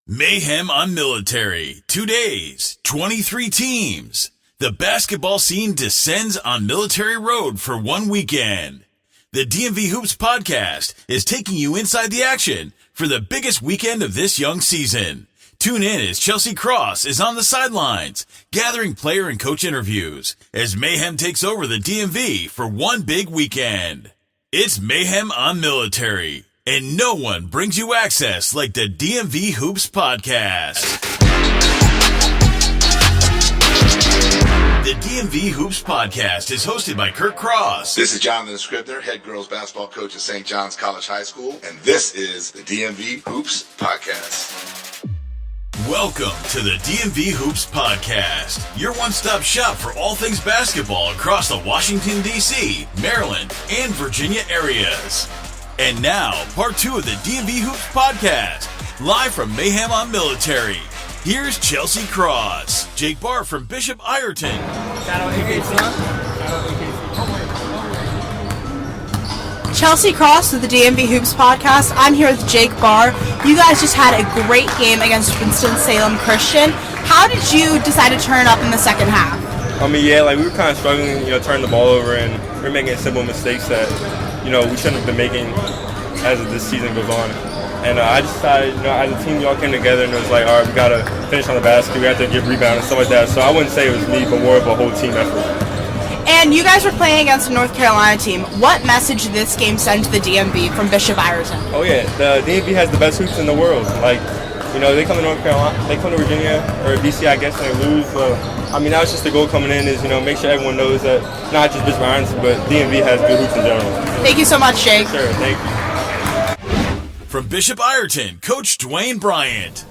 Mayhem on Military. 2 days, 23 teams. The basketball scene descends on Military Road for 1 weekend. The DMV Hoops podcast is taking you inside the action for the biggest weekend of this young season. Tune in as Chelsie Cross is on the sidelines, gathering player and coach interviews as Mayhem takes over the DMV for one big weekend. It's Mayhem on Military, and no one brings you access like the DMV Hoops podcast. The DMV Hoops podcast is hosted by Kirk Cross. This is Jonathan Scribner, head girls basketball coach at St. John's College High School, and this is the DMV Hoops podcast. Welcome to the DMV Hoops podcast, your one-stop shop for all things basketball across the Washington, D.C., Maryland, and Virginia areas. And now, part 2 of the DMV Hoops podcast, live from Mayhem on Military. Here's Chelsie Cross, Jake Bahr from Bishop Ireton. Shout out AKC. Chelsie Cross with the DMV Hoops podcast. I'm here with Jake Bahr. You guys just had a great game against Winston-Salem Christian. How did you decide to turn it up in the second half? We were kind of struggling, turning the ball over, and we were making simple mistakes that, we shouldn't have been making as this season goes on. And I just decided, as a team, we all came together, and it was like, all right, we got to finish on the basket, we have to get rebound and stuff like that. So I wouldn't say it was me, but more of a whole team effort. And you guys were playing against a North Carolina team. What message did this game send to the DMV from Bishop Ireton? Oh yeah, the DMV has the best hoops in the world. They come to North Carolina, they come to Virginia or DC, I guess, and they lose. That was just the goal coming in is, make sure everyone knows that not just Bishop Ireton, but DMV has good hoops in general. Thank you so much, Jake. Sure, thank you. From Bishop Ireton, Coach Dwayne Bryant.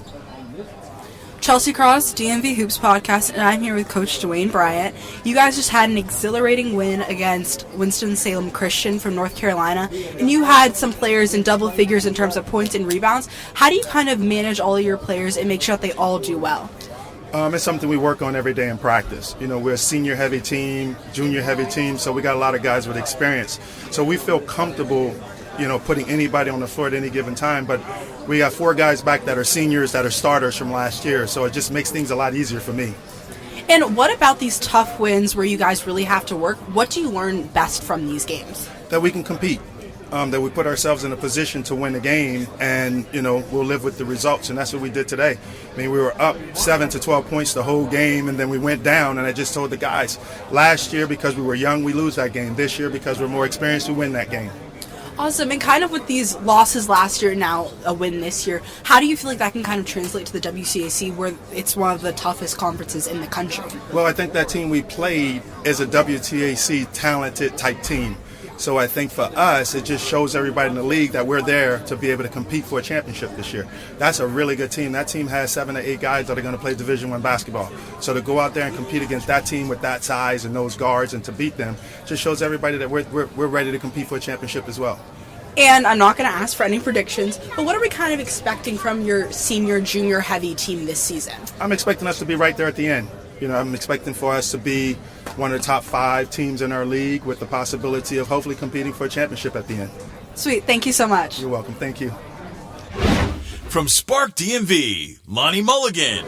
Chelsie Cross, DMV Hoops podcast, and I'm here with Coach Dwayne Bryant. You guys just had an exhilarating win against Winston-Salem Christian from North Carolina, and you had some players in double figures in terms of points and rebounds. How do you kind of manage all of your players and make sure that they all do well? It's something we work on every day in practice. We're a senior-heavy team, junior-heavy team, so we got a lot of guys with experience. So we feel comfortable putting anybody on the floor at any given time, but we got 4 guys back that are seniors, that are starters from last year, so it just makes things a lot easier for me. And what about these tough wins where you guys really have to work? What do you learn best from these games? That we can compete, that we put ourselves in a position to win the game, and, we'll live with the results, and that's what we did today. We were up 7 to 12 points the whole game, and then we went down, and I just told the guys, last year, because we were young, we lose that game. This year, because we're more experienced, we win that game. Awesome. And kind of with these losses last year, now a win this year, how do you feel like that can kind of translate to the WCAC, where it's one of the toughest conferences in the country? Well, I think that team we played is a WCAC talented type team. So I think for us, it just shows everybody in the league that we're there to be able to compete for a championship this year. That's a really good team. That team has 7 to 8 guys that are going to play Division I basketball. So to go out there and compete against that team with that size and those guards and to beat them just shows everybody that we're ready to compete for a championship as well. And I'm not going to ask for any predictions, but what are we kind of expecting from your senior, junior heavy team this season? I'm expecting us to be right there at the end. I'm expecting for us to be one of the top 5 teams in our league with the possibility of hopefully competing for a championship at the end. Sweet. Thank you so much. You're welcome. Thank you. From Spark DMV, Lonnie Mulligan.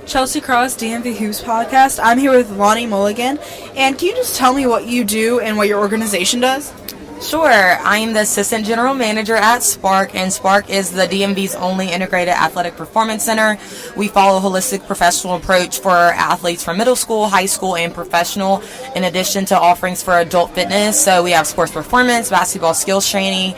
Chelsie Cross, DMV Hoops podcast. I'm here with Lonnie Mulligan. And can you just tell me what you do and what your organization does? Sure. I am the Assistant General Manager at Spark, and Spark is the DMV's only integrated athletic performance center. We follow a holistic professional approach for athletes from middle school, high school, and professional, in addition to offerings for adult fitness. So we have sports performance, basketball skills training.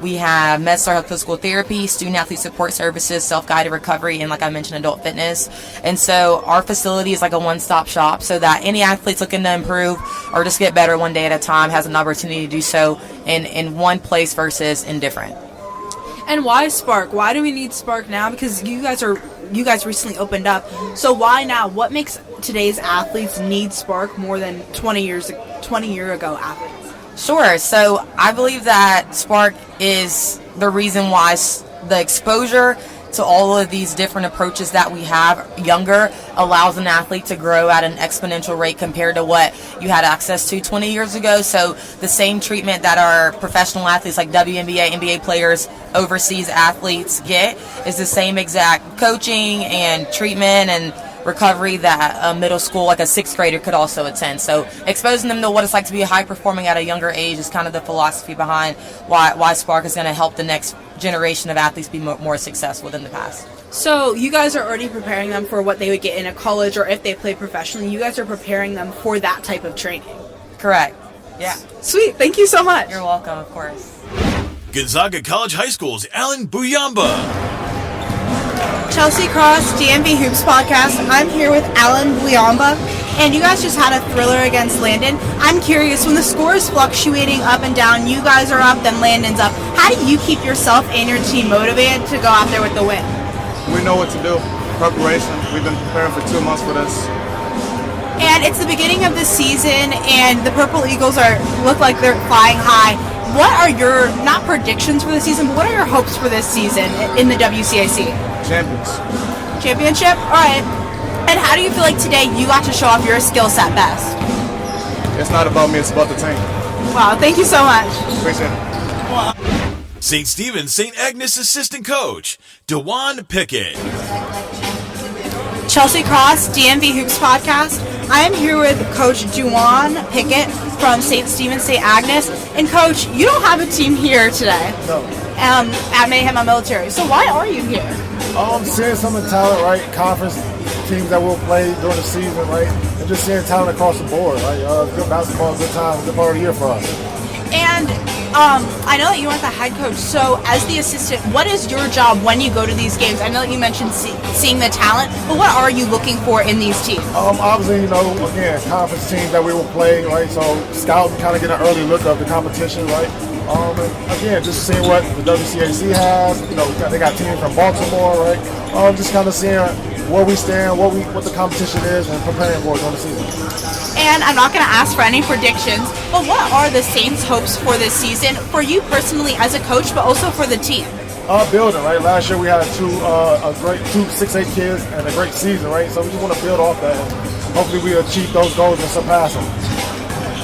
We have MedStar physical therapy, student athlete support services, self-guided recovery, and like I mentioned, adult fitness. And so our facility is like a one-stop shop so that any athletes looking to improve or just get better one day at a time has an opportunity to do so in one place versus in different. And why Spark? Why do we need Spark now? Because you guys recently opened up. So why now? What makes today's athletes need Spark more than 20 year ago athletes? Sure. So I believe that Spark is the reason why the exposure So all of these different approaches that we have younger allows an athlete to grow at an exponential rate compared to what you had access to 20 years ago. So the same treatment that our professional athletes like WNBA, NBA players, overseas athletes get is the same exact coaching and treatment and recovery that a middle school, like a 6th grader, could also attend. So exposing them to what it's like to be high performing at a younger age is kind of the philosophy behind why Spark is going to help the next generation of athletes be more successful than the past. So you guys are already preparing them for what they would get in a college, or if they play professionally, you guys are preparing them for that type of training. Correct. Yeah. Sweet. Thank you so much. You're welcome, of course. Gonzaga College High School's Alan Buyamba. Chelsie Cross, DMV Hoops Podcast. I'm here with Alan Buyamba, and you guys just had a thriller against Landon. I'm curious, when the score is fluctuating up and down, you guys are up, then Landon's up. How do you keep yourself and your team motivated to go out there with the win? We know what to do. Preparation. We've been preparing for 2 months for this. And it's the beginning of the season, and the Purple Eagles look like they're flying high. What are your, not predictions for the season, but what are your hopes for this season in the WCAC? Championship? All right. And how do you feel like today you got to show off your skill set best? It's not about me, it's about the team. Wow, thank you so much. Appreciate it. St. Stephen's St. Agnes assistant coach, Dwayne Pickett. Chelsie Cross, DMV Hoops Podcast. I am here with Coach Dwayne Pickett from St. Stephen's St. Agnes. And Coach, you don't have a team here today. No. At Mayhem On Military. So why are you here? Seeing some of the talent, right? Conference teams that will play during the season, right? And just seeing talent across the board, right? Good basketball, good time, good part of the year for us. And I know that you weren't the head coach, so as the assistant, what is your job when you go to these games? I know that you mentioned seeing the talent, but what are you looking for in these teams? Obviously, again, conference teams that we will play, right? So scout and kind of get an early look of the competition, right? And again, just seeing what the WCAC has. They got teams from Baltimore, right? Just kind of seeing where we stand, what the competition is, and preparing for it during the season. And I'm not going to ask for any predictions, but what are the Saints' hopes for this season, for you personally as a coach, but also for the team? Building, right? Last year we had two 6'8" kids and a great season, right? So we just want to build off that, and hopefully we achieve those goals and surpass them.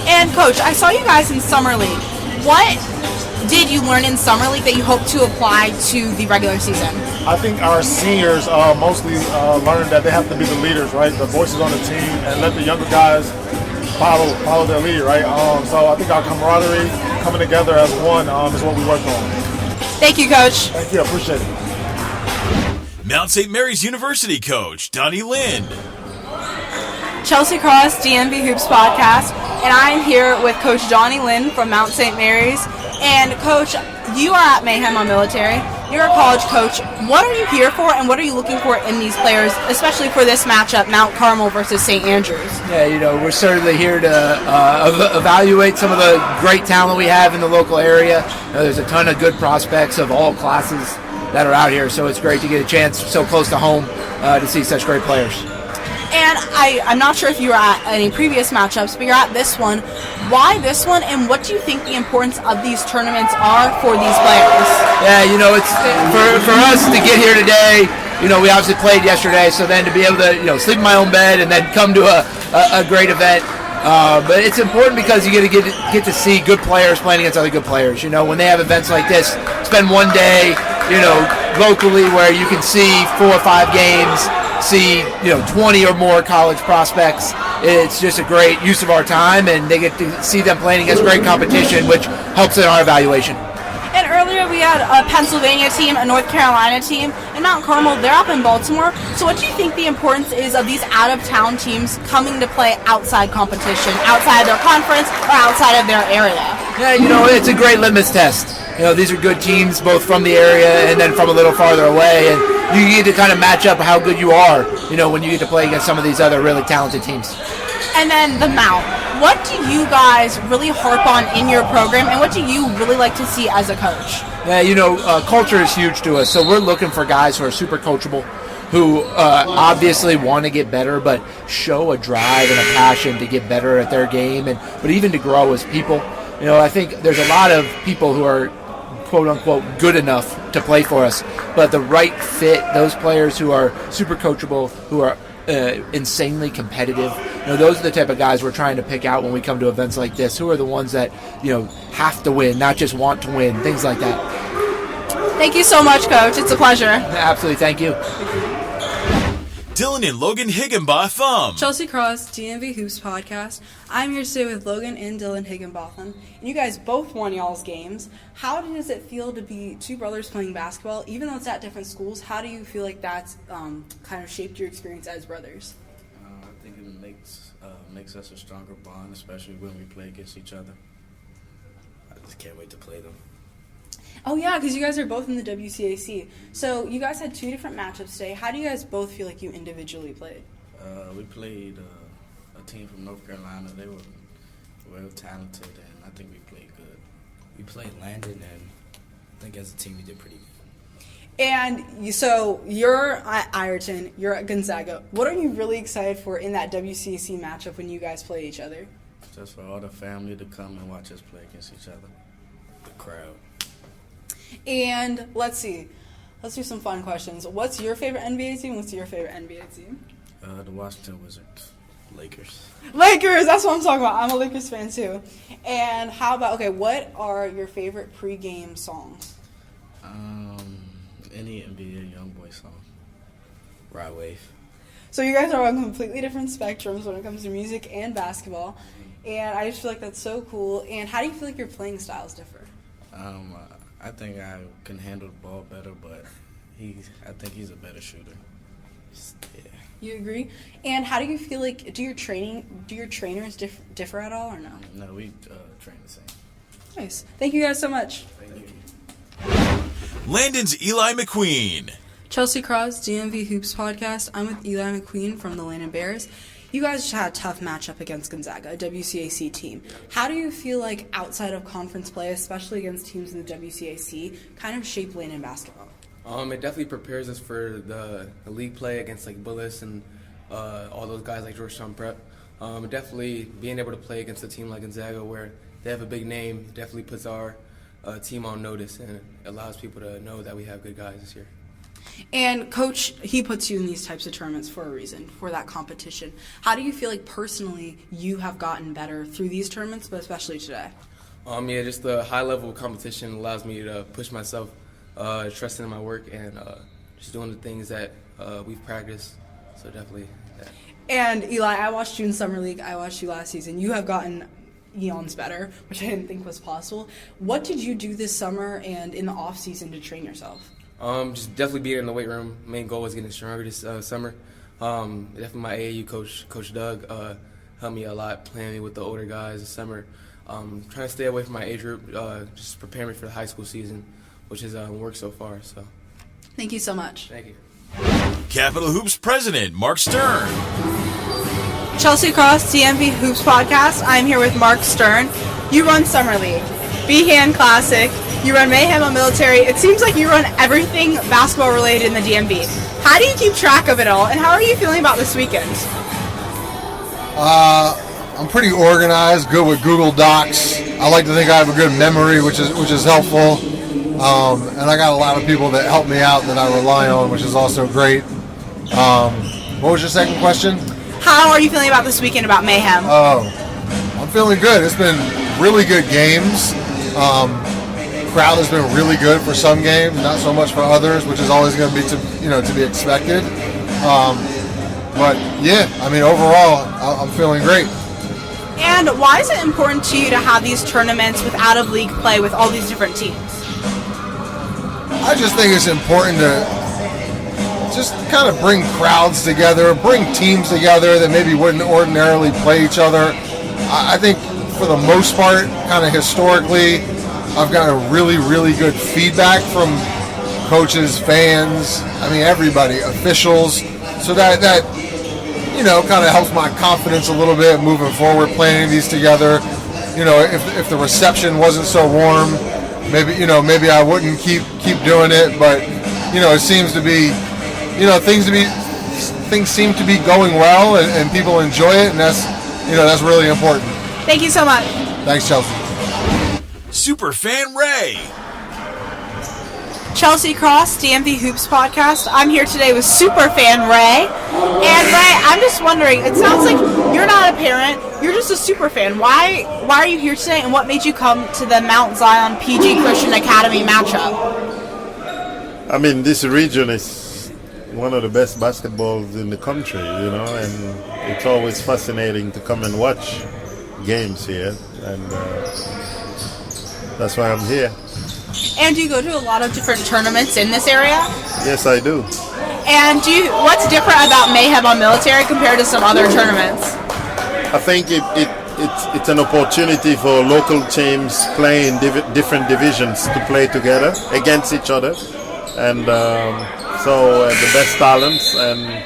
And Coach, I saw you guys in Summer League. What did you learn in Summer League that you hope to apply to the regular season? I think our seniors mostly learned that they have to be the leaders, right? The voices on the team, and let the younger guys follow their lead, right? So I think our camaraderie, coming together as one, is what we worked on. Thank you, Coach. Thank you, I appreciate it. Mount St. Mary's University coach, Donny Lind. Chelsie Cross, DMV Hoops Podcast, and I'm here with Coach Donny Lind from Mount St. Mary's. And Coach, you are at Mayhem On Military. You're a college coach. What are you here for, and what are you looking for in these players, especially for this matchup, Mount Carmel versus St. Andrews? Yeah, we're certainly here to evaluate some of the great talent we have in the local area. There's a ton of good prospects of all classes that are out here, so it's great to get a chance so close to home to see such great players. And I'm not sure if you were at any previous matchups, but you're at this one. Why this one, and what do you think the importance of these tournaments are for these players? Yeah, it's for us to get here today. We obviously played yesterday, so then to be able to sleep in my own bed and then come to a great event. But it's important because you get to see good players playing against other good players. When they have events like this, spend one day, locally where you can see 4 or 5 games. See 20 or more college prospects. It's just a great use of our time, and they get to see them playing against great competition, which helps in our evaluation. And earlier we had a Pennsylvania team, a North Carolina team, and Mount Carmel, they're up in Baltimore. So what do you think the importance is of these out-of-town teams coming to play outside competition, outside of their conference or outside of their area? Yeah, it's a great litmus test. These are good teams both from the area and then from a little farther away, and you get to kind of match up how good you are, when you get to play against some of these other really talented teams. And then the Mount. What do you guys really harp on in your program, and what do you really like to see as a coach? Yeah, culture is huge to us, so we're looking for guys who are super coachable, who obviously want to get better, but show a drive and a passion to get better at their game, but even to grow as people. I think there's a lot of people who are quote-unquote good enough to play for us. But the right fit, those players who are super coachable, who are insanely competitive, those are the type of guys we're trying to pick out when we come to events like this. Who are the ones that, have to win, not just want to win, things like that. Thank you so much, Coach. It's a pleasure. Absolutely, thank you. Dylan and Logan Higginbotham. Chelsie Cross, DMV Hoops Podcast. I'm here today with Logan and Dylan Higginbotham. And you guys both won y'all's games. How does it feel to be two brothers playing basketball? Even though it's at different schools, how do you feel like that's kind of shaped your experience as brothers? I think it makes us a stronger bond, especially when we play against each other. I just can't wait to play them. Oh, yeah, because you guys are both in the WCAC. So you guys had two different matchups today. How do you guys both feel like you individually played? We played a team from North Carolina. They were well talented, and I think we played good. We played Landon, and I think as a team we did pretty good. And so you're at Ireton, you're at Gonzaga. What are you really excited for in that WCAC matchup when you guys play each other? Just for all the family to come and watch us play against each other. The crowd. And let's do some fun questions. What's your favorite NBA team? What's your favorite NBA team? The Washington Wizards. Lakers. Lakers, that's what I'm talking about. I'm a Lakers fan too. And how about, what are your favorite pregame songs? Any NBA YoungBoy song. Ride Wave. So you guys are on completely different spectrums when it comes to music and basketball. And I just feel like that's so cool. And how do you feel like your playing styles differ? I think I can handle the ball better, but I think he's a better shooter. Yeah. You agree? And how do you feel like, do your trainers differ at all or no? No, we train the same. Nice. Thank you guys so much. Thank you. Landon's Eli McQueen. Chelsie Cross, DMV Hoops Podcast. I'm with Eli McQueen from the Landon Bears. You guys just had a tough matchup against Gonzaga, a WCAC team. How do you feel like outside of conference play, especially against teams in the WCAC, kind of shape Landon basketball? It definitely prepares us for the league play against like Bullis and all those guys like Georgetown Prep. Definitely being able to play against a team like Gonzaga where they have a big name definitely puts our team on notice and it allows people to know that we have good guys this year. And Coach, he puts you in these types of tournaments for a reason, for that competition. How do you feel like personally you have gotten better through these tournaments, but especially today? Just the high level of competition allows me to push myself, trusting in my work and just doing the things that we've practiced. So definitely that. And Eli, I watched you in Summer League. I watched you last season. You have gotten eons better, which I didn't think was possible. What did you do this summer and in the off season to train yourself? Just definitely being in the weight room. Main goal was getting stronger this summer. Definitely my AAU coach, Coach Doug, helped me a lot playing with the older guys this summer. Trying to stay away from my age group, just prepare me for the high school season, which has worked so far. So, thank you so much. Thank you. Capital Hoops President Mark Stern. Chelsie Cross, DMV Hoops Podcast. I'm here with Mark Stern. You run Summer League, Behan Classic. You run Mayhem On Military. It seems like you run everything basketball related in the DMV. How do you keep track of it all, and how are you feeling about this weekend? I'm pretty organized, good with Google Docs. I like to think I have a good memory, which is helpful. And I got a lot of people that help me out that I rely on, which is also great. What was your second question? How are you feeling about this weekend about Mayhem? I'm feeling good. It's been really good games. Crowd has been really good for some games, not so much for others, which is always going to be to be expected. But yeah, I mean overall, I'm feeling great. And why is it important to you to have these tournaments with out of league play with all these different teams? I just think it's important to just kind of bring crowds together, bring teams together that maybe wouldn't ordinarily play each other. I think for the most part, kind of historically, I've gotten really, really good feedback from coaches, fans, everybody, officials. So that kind of helps my confidence a little bit moving forward, playing these together. If the reception wasn't so warm, maybe I wouldn't keep doing it. But it seems to be, things seem to be going well, and people enjoy it, and that's really important. Thank you so much. Thanks, Chelsie. Superfan Ray. Chelsie Cross, DMV Hoops Podcast. I'm here today with superfan Ray. And Ray, I'm just wondering, it sounds like you're not a parent, you're just a superfan. Why are you here today, and what made you come to the Mount Zion PG Christian Academy matchup? I mean, this region is one of the best basketballs in the country, and it's always fascinating to come and watch games here, and that's why I'm here. And do you go to a lot of different tournaments in this area? Yes, I do. And what's different about Mayhem on Military compared to some other tournaments? I think it's an opportunity for local teams playing different divisions to play together against each other, and so the best talents, and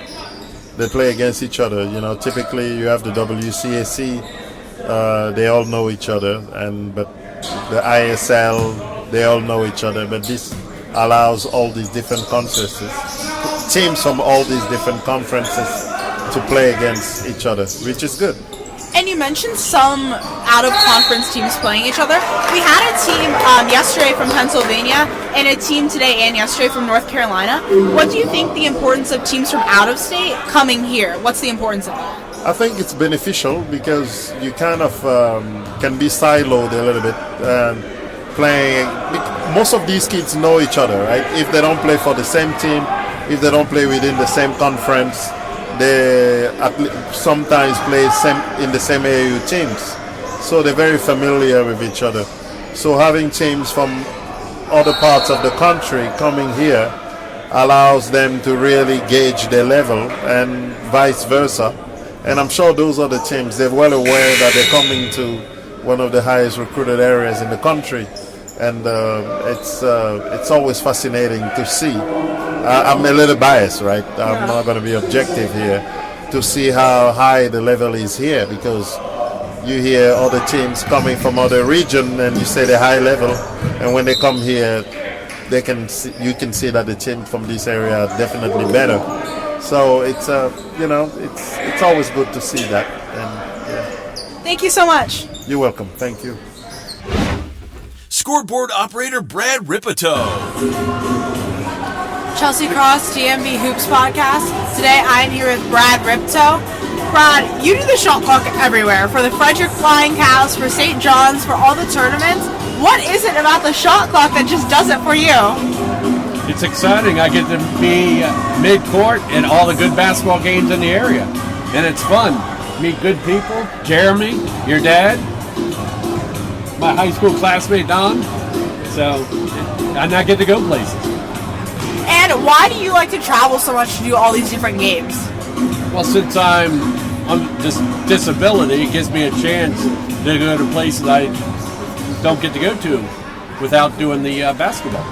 they play against each other. Typically you have the WCAC, they all know each other, but the ISL, they all know each other, but this allows all these different conferences, teams from all these different conferences to play against each other, which is good. And you mentioned some out-of-conference teams playing each other. We had a team yesterday from Pennsylvania and a team today and yesterday from North Carolina. What do you think the importance of teams from out-of-state coming here? What's the importance of that? I think it's beneficial because you kind of can be siloed a little bit. Playing, most of these kids know each other, right? If they don't play for the same team, if they don't play within the same conference, they sometimes play in the same AAU teams. So they're very familiar with each other. So having teams from other parts of the country coming here allows them to really gauge their level, and vice versa. And I'm sure those other teams, they're well aware that they're coming to one of the highest recruited areas in the country, and it's always fascinating to see. I'm a little biased, right? I'm not going to be objective here, to see how high the level is here, because you hear other teams coming from other region and you say they're high level, and when they come here, you can see that the team from this area are definitely better. So it's it's always good to see that. And Thank you so much. You're welcome. Thank you. Scoreboard operator Brad Ripito. Chelsie Cross, DMV Hoops Podcast. Today I'm here with Brad Ripito. Brad, you do the shot clock everywhere, for the Frederick Flying Cows, for St. John's, for all the tournaments. What is it about the shot clock that just does it for you? It's exciting. I get to be mid-court in all the good basketball games in the area. And it's fun. Meet good people. Jeremy, your dad, my high school classmate Don. And I get to go places. And why do you like to travel so much to do all these different games? Well, since I'm on this disability, it gives me a chance to go to places I don't get to go to without doing the basketball.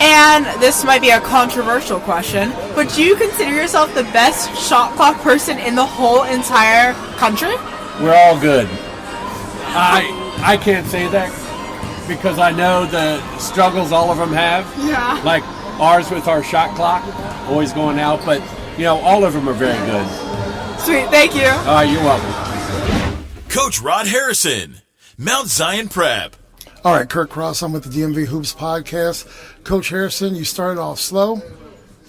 And this might be a controversial question, but do you consider yourself the best shot clock person in the whole entire country? We're all good. I can't say that because I know the struggles all of them have. Yeah. Like ours with our shot clock, always going out, but all of them are very good. Sweet, thank you. You're welcome. Coach Rod Harrison, Mount Zion Prep. All right, Kurt Cross, I'm with the DMV Hoops Podcast. Coach Harrison, you started off slow,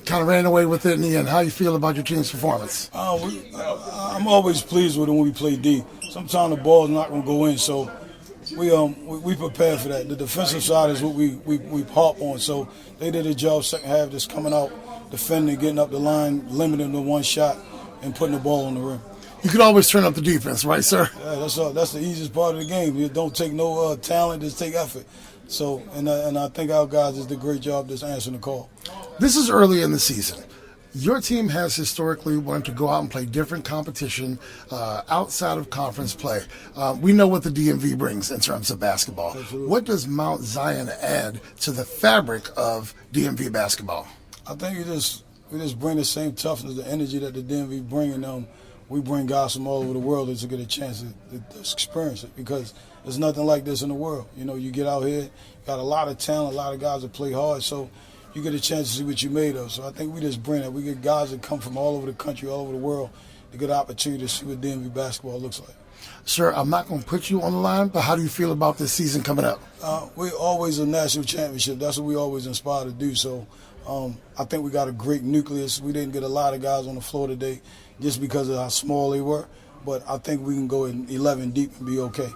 kind of ran away with it in the end. How you feel about your team's performance? I'm always pleased with it when we play D. Sometimes the ball's not going to go in, so we prepare for that. The defensive side is what we harp on, so they did a job second half just coming out, defending, getting up the line, limiting the one shot, and putting the ball on the rim. You can always turn up the defense, right, sir? Yeah, that's the easiest part of the game. You don't take no talent, just take effort. So, and I think our guys just did a great job just answering the call. This is early in the season. Your team has historically wanted to go out and play different competition outside of conference play. We know what the DMV brings in terms of basketball. Absolutely. What does Mount Zion add to the fabric of DMV basketball? I think we just bring the same toughness, the energy that the DMV bringing. We bring guys from all over the world to get a chance to experience it, because there's nothing like this in the world. You get out here, got a lot of talent, a lot of guys that play hard, so you get a chance to see what you're made of. So I think we just bring it. We get guys that come from all over the country, all over the world, to get an opportunity to see what DMV basketball looks like. Sir, I'm not going to put you on the line, but how do you feel about this season coming up? We're always a national championship. That's what we always aspire to do. So I think we got a great nucleus. We didn't get a lot of guys on the floor today just because of how small they were. But I think we can go in 11 deep and be okay.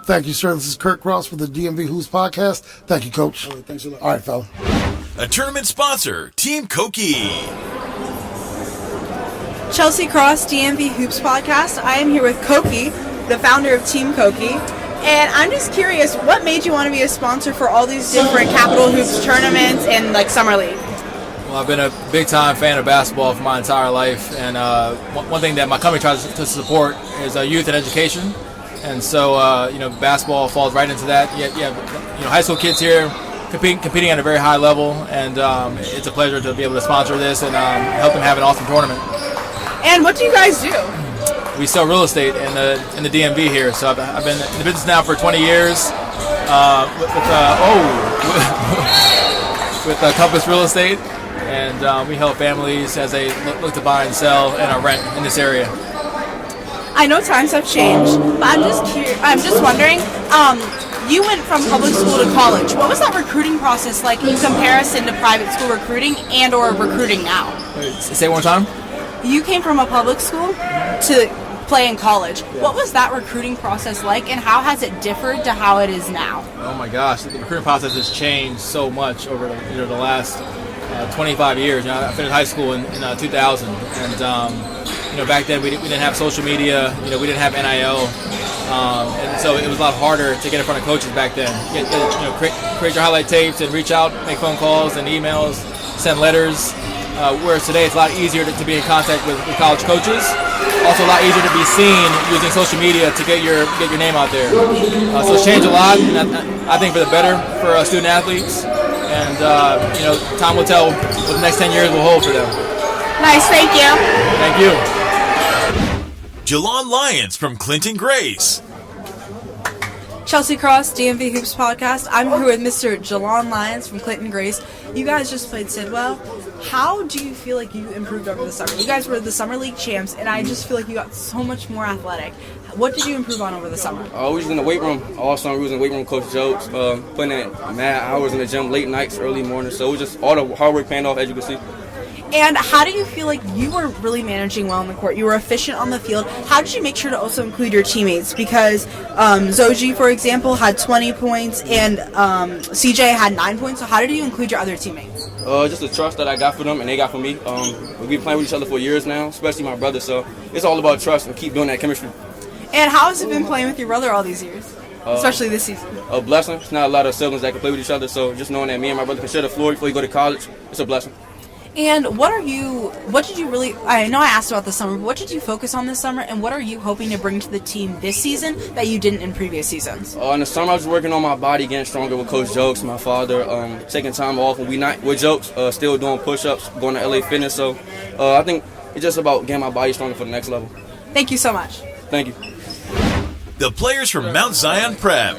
Thank you, sir. This is Kurt Cross for the DMV Hoops podcast. Thank you, Coach. All right, thanks a lot. All right, fella. A tournament sponsor, Team Koki. Chelsie Cross, DMV Hoops podcast. I am here with Koki, the founder of Team Koki. And I'm just curious, what made you want to be a sponsor for all these different Capital Hoops tournaments and like Summer League? Well, I've been a big-time fan of basketball for my entire life, and one thing that my company tries to support is youth and education. And so, basketball falls right into that. You have high school kids here competing at a very high level, and it's a pleasure to be able to sponsor this and help them have an awesome tournament. And what do you guys do? We sell real estate in the DMV here, so I've been in the business now for 20 years with Compass Real Estate, and we help families as they look to buy and sell and rent in this area. I know times have changed, but I'm just wondering, you went from public school to college. What was that recruiting process like in comparison to private school recruiting and or recruiting now? Say it one more time. You came from a public school to play in college. Yeah. What was that recruiting process like, and how has it differed to how it is now? Oh my gosh, the recruiting process has changed so much over the last 25 years. I finished high school in 2000, and back then we didn't have social media. We didn't have NIL, and so it was a lot harder to get in front of coaches back then. Create your highlight tapes and reach out, make phone calls and emails, send letters. Whereas today it's a lot easier to be in contact with college coaches. Also a lot easier to be seen using social media to get your name out there. So it's changed a lot, and I think for the better for student athletes. And time will tell what the next 10 years will hold for them. Nice, thank you. Thank you. Jelon Lyons from Clinton Grace. Chelsie Cross, DMV Hoops podcast. I'm here with Mr. Jelon Lyons from Clinton Grace. You guys just played Sidwell. How do you feel like you improved over the summer? You guys were the Summer League champs, and I just feel like you got so much more athletic. What did you improve on over the summer? We was in the weight room all summer. We was in the weight room, Coach Jokes, putting in mad hours in the gym, late nights, early mornings. So it was just all the hard work paying off, as you can see. And how do you feel like you were really managing well on the court? You were efficient on the field. How did you make sure to also include your teammates? Because Zoji, for example, had 20 points, and CJ had 9 points. So how did you include your other teammates? Just the trust that I got for them and they got for me. We've been playing with each other for years now, especially my brother. So it's all about trust and keep doing that chemistry. And how has it been playing with your brother all these years, especially this season? A blessing. It's not a lot of siblings that can play with each other. So just knowing that me and my brother can share the floor before you go to college, it's a blessing. And what did you really, I know I asked about this summer, but what did you focus on this summer, and what are you hoping to bring to the team this season that you didn't in previous seasons? In the summer, I was working on my body, getting stronger with Coach Jokes, my father, taking time off when we not with Jokes, still doing push-ups, going to LA Fitness. So I think it's just about getting my body stronger for the next level. Thank you so much. Thank you. The players from Mount Zion Prep.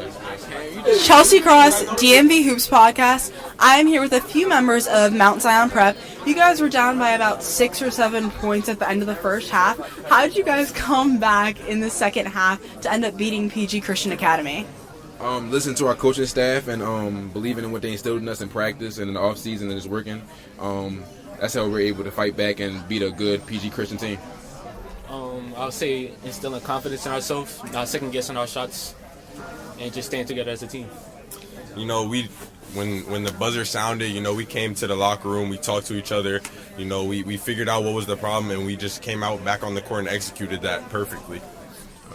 Chelsie Cross, DMV Hoops podcast. I am here with a few members of Mount Zion Prep. You guys were down by about 6 or 7 points at the end of the first half. How did you guys come back in the second half to end up beating PG Christian Academy? Listen to our coaching staff and believing in what they instilled in us in practice and in the off season, and it's working. That's how we're able to fight back and beat a good PG Christian team. I would say instilling confidence in ourselves, not second guessing our shots, and just staying together as a team. When the buzzer sounded, we came to the locker room, we talked to each other, we figured out what was the problem, and we just came out back on the court and executed that perfectly.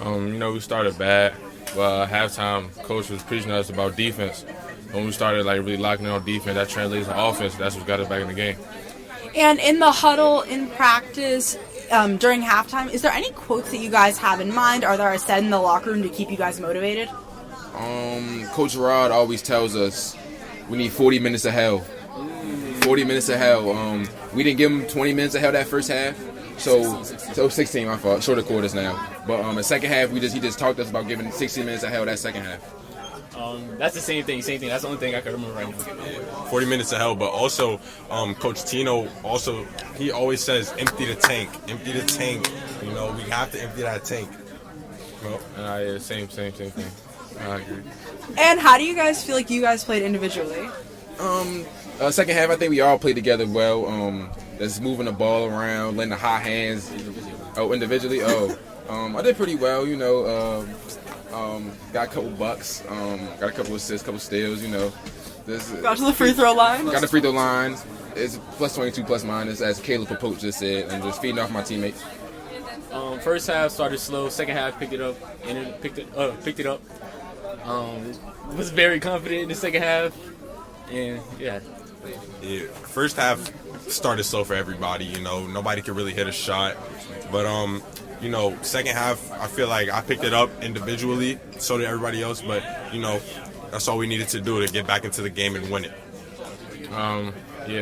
We started bad, but halftime, coach was preaching to us about defense. When we started really locking in on defense, that translates to offense. That's what got us back in the game. And in the huddle, in practice, during halftime, is there any quotes that you guys have in mind, or that are said in the locker room to keep you guys motivated? Coach Rod always tells us we need 40 minutes of hell. 40 minutes of hell. We didn't give him 20 minutes of hell that first half. So 16, my fault. Shorter quarters now. But the second half, he just talked to us about giving 16 minutes of hell that second half. That's the same thing. That's the only thing I can remember right now. 40 minutes of hell, but also Coach Tino also he always says, empty the tank. Empty the tank. You know, we have to empty that tank. Well, yeah, same thing. I agree. And how do you guys feel like you guys played individually? Second half, I think we all played together well. Just moving the ball around, letting the hot hands. Oh, individually? I did pretty well, you know. Got a couple bucks, got a couple assists, couple steals, you know. Got to the free throw line? Got the free throw line. It's plus 22, plus minus, as Caleb Popote just said, and just feeding off my teammates. First half started slow. Second half picked it up. Was very confident in the second half, and yeah. First half started slow for everybody. You know, nobody could really hit a shot, but you know, second half I feel like I picked it up individually. So did everybody else, but you know, that's all we needed to do to get back into the game and win it.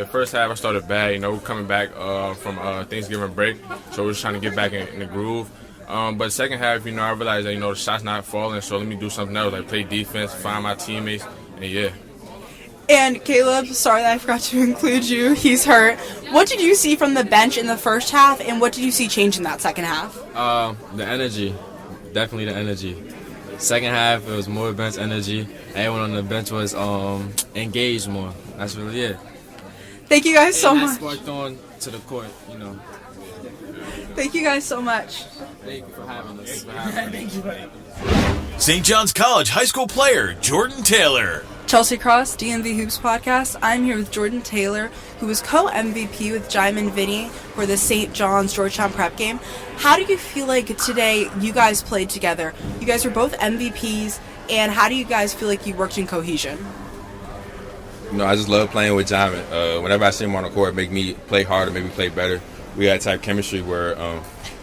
First half I started bad. You know, we're coming back from Thanksgiving break, so we're just trying to get back in the groove. But second half, you know, I realized that, you know, the shot's not falling, so let me do something else, like play defense, find my teammates, and yeah. And Caleb, sorry that I forgot to include you. He's hurt. What did you see from the bench in the first half, and what did you see change in that second half? The energy. Definitely the energy. Second half, it was more bench energy. Everyone on the bench was engaged more. That's really it. Thank you guys so much. Sparked on to the court, you know. Thank you guys so much. Thank you for having us. Thank you. St. John's College high school player Jordan Taylor. Chelsie Cross, DMV Hoops Podcast. I'm here with Jordan Taylor, who was co-MVP with Jaimin Vinny for the St. John's Georgetown Prep game. How do you feel like today you guys played together? You guys were both MVPs, and how do you guys feel like you worked in cohesion? You know, I just love playing with Jaimin. Whenever I see him on the court, it make me play harder, make me play better. We got type chemistry where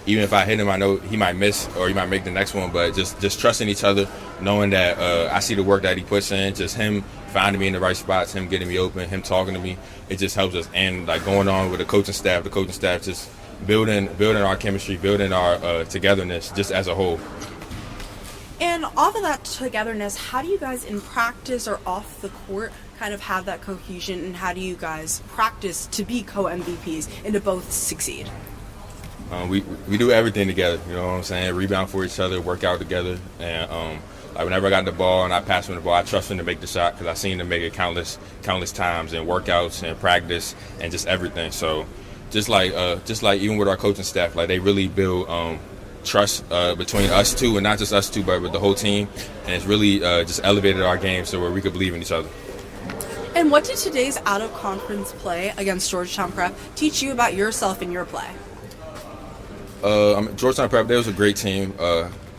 even if I hit him, I know he might miss or he might make the next one, but just trusting each other, knowing that I see the work that he puts in, just him finding me in the right spots, him getting me open, him talking to me, it just helps us. And like going on with the coaching staff just building our chemistry, building our togetherness just as a whole. And off of that togetherness, how do you guys in practice or off the court kind of have that cohesion, and how do you guys practice to be co-MVPs and to both succeed? We do everything together, you know what I'm saying? Rebound for each other, work out together, and like whenever I got the ball and I passed him the ball, I trust him to make the shot because I've seen him make it countless times in workouts and practice and just everything. So just like even with our coaching staff, like they really build trust between us two, and not just us two, but with the whole team, and it's really just elevated our game so where we could believe in each other. And what did today's out-of-conference play against Georgetown Prep teach you about yourself and your play? Georgetown Prep, they was a great team.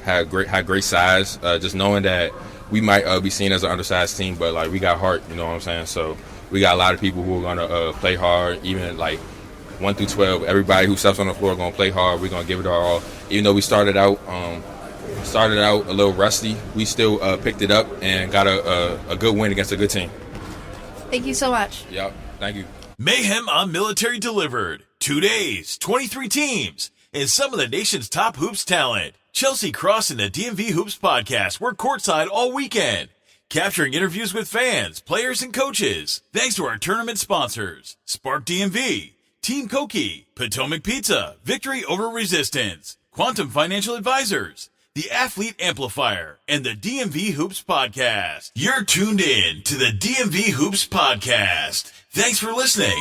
Had great size. Just knowing that we might be seen as an undersized team, but like we got heart. You know what I'm saying? So we got a lot of people who are gonna play hard. Even like 1 through 12, everybody who steps on the floor are gonna play hard. We're gonna give it our all. Even though we started out a little rusty, we still picked it up and got a good win against a good team. Thank you so much. Yep. Thank you. Mayhem on Military delivered. 2 days, 23 teams, and some of the nation's top hoops talent. Chelsie Cross and the DMV Hoops Podcast were courtside all weekend, capturing interviews with fans, players, and coaches. Thanks to our tournament sponsors, Spark DMV, Team Koki, Potomac Pizza, Victory Over Resistance, Quantum Financial Advisors, The Athlete Amplifier, and the DMV Hoops Podcast. You're tuned in to the DMV Hoops Podcast. Thanks for listening.